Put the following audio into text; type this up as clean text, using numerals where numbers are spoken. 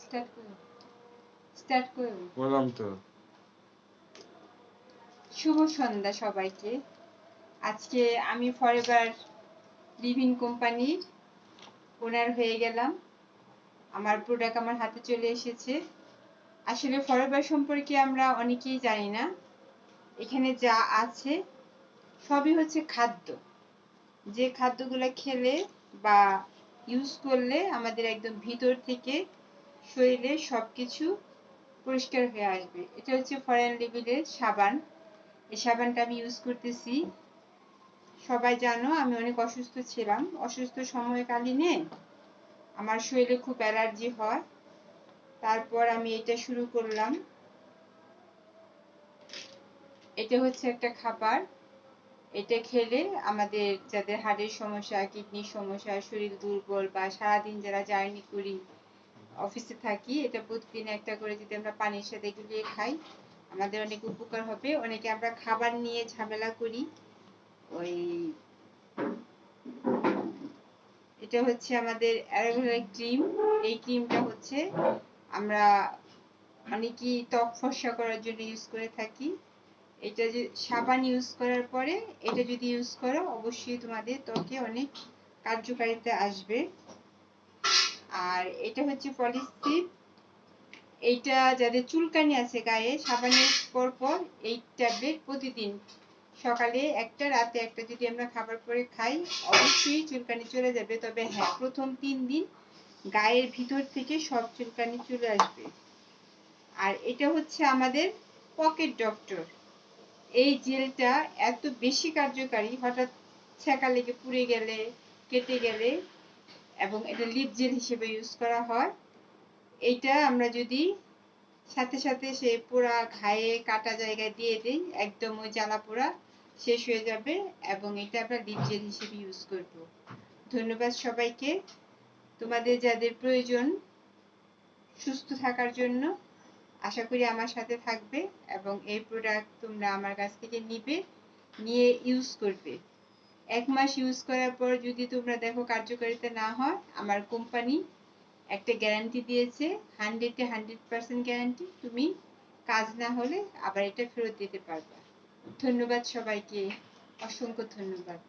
Start করো start করো বললাম তো। শুভ সন্ধ্যা সবাইকে। আজকে আমি ফরএভার লিভিং কোম্পানির ওনার হয়ে গেলাম। আমার প্রোডাক্ট আমার হাতে চলে এসেছে। আসলে ফরএভার সম্পর্কে আমরা অনেকেই জানি না। এখানে যা আছে সবই হচ্ছে খাদ্য, যে খাদ্যগুলো খেলে বা ইউজ করলে আমাদের একদম ভিতর থেকে শরীরে সবকিছু পরিষ্কার হয়ে আসবে। এটা হচ্ছে ফরেন লিভিলের সাবান। এই সাবানটা আমি ইউজ করতেছি। সবাই জানো আমি অনেক অসুস্থ ছিলাম। অসুস্থ সময়কালীনে আমার শরীরে খুব অ্যালার্জি হয়। তারপর আমি এটা শুরু করলাম। এটা হচ্ছে একটা খাবার। এটা খেলে আমাদের যাদের হার্টের সমস্যা, কিডনির সমস্যা, শরীর দুর্বল বা সারাদিন যারা জার্নি করি, অফিসে থাকি, এটা প্রতিদিন একটা করে যদি আমরা পানির সাথে গুলিয়ে খাই আমাদের অনেক উপকার হবে। অনেকে আমরা খাবার নিয়ে ঝামেলা করি। ওই এটা হচ্ছে আমাদের অ্যালোভেরা ক্রিম। এই ক্রিমটা হচ্ছে আমরা অনেকেই ত্বক ফর্সা করার জন্য ইউজ করে থাকি। এটা যে সাবান ইউজ করার পরে এটা যদি ইউজ করো অবশ্যই তোমাদের ত্বকে অনেক কার্যকারিতা আসবে। আর এটা হচ্ছে পলিসিপ। এইটা যাদের চুলকানি আছে গায়ে, সাবানের পর পর এই ট্যাবলেট প্রতিদিন সকালে একটা রাতে একটা যদি আমরা খাবার পরে খাই অবশ্যই চুলকানি চলে যাবে। তবে হ্যাঁ, প্রথম 3 দিন গায়ের ভিতর থেকে সব চুলকানি চলে আসবে। আর এটা হচ্ছে আমাদের পকেট ডক্টর। এই জেলটা এত বেশি কার্যকারী, হঠাৎ ছ্যাঁকা লেগে পুড়ে গেলে, কেটে গেলে, এবং এটা লিপ জেল হিসেবে ইউজ করা হয়। এইটা আমরা যদি সাথে সাথে সে পোড়া ঘায়ে কাটা জায়গায় দিয়ে দিই, একদম ওই জ্বালা পোড়া শেষ হয়ে যাবে এবং এটা আমরা লিপ জেল হিসেবে ইউজ করব। ধন্যবাদ সবাইকে। তোমাদের যাদের প্রয়োজন সুস্থ থাকার জন্য, আশা করি আমার সাথে থাকবে এবং এই প্রোডাক্ট তোমরা আমার কাছ থেকে নিয়ে ইউজ করবে। 1 মাস ইউজ করার পর যদি তোমরা দেখো কার্যকারিতা না হয়, আমার কোম্পানি একটা গ্যারান্টি দিয়েছে, 100-এ 100% গ্যারান্টি। তুমি কাজ না হলে আবার এটা ফেরত দিতে পারবে। ধন্যবাদ সবাইকে, অসংখ্য ধন্যবাদ।